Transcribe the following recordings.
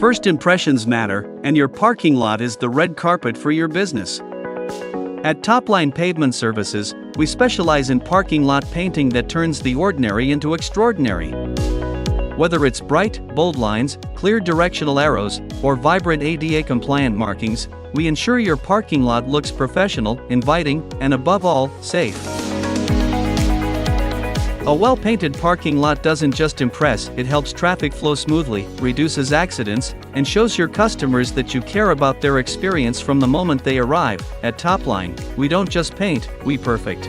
First impressions matter, and your parking lot is the red carpet for your business. At Topline Pavement Services, we specialize in parking lot painting that turns the ordinary into extraordinary. Whether it's bright, bold lines, clear directional arrows, or vibrant ADA-compliant markings, we ensure your parking lot looks professional, inviting, and above all, safe. A well-painted parking lot doesn't just impress, it helps traffic flow smoothly, reduces accidents, and shows your customers that you care about their experience from the moment they arrive. At Topline, we don't just paint, we perfect.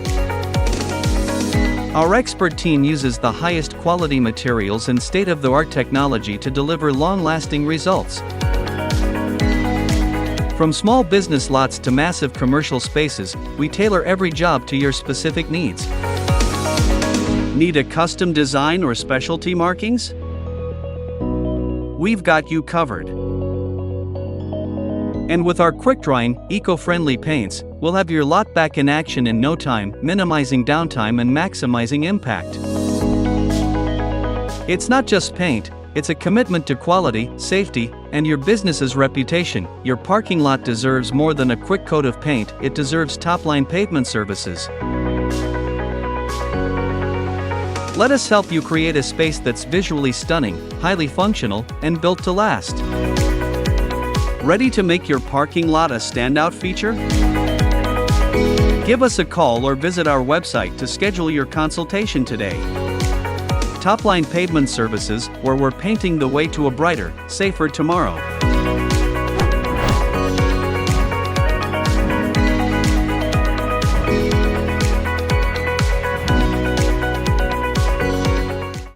Our expert team uses the highest quality materials and state-of-the-art technology to deliver long-lasting results. From small business lots to massive commercial spaces, we tailor every job to your specific needs. Need a custom design or specialty markings? We've got you covered. And with our quick-drying, eco-friendly paints, we'll have your lot back in action in no time, minimizing downtime and maximizing impact. It's not just paint, it's a commitment to quality, safety, and your business's reputation. Your parking lot deserves more than a quick coat of paint, it deserves Topline Pavement Services. Let us help you create a space that's visually stunning, highly functional, and built to last. Ready to make your parking lot a standout feature? Give us a call or visit our website to schedule your consultation today. Topline Pavement Services, where we're painting the way to a brighter, safer tomorrow.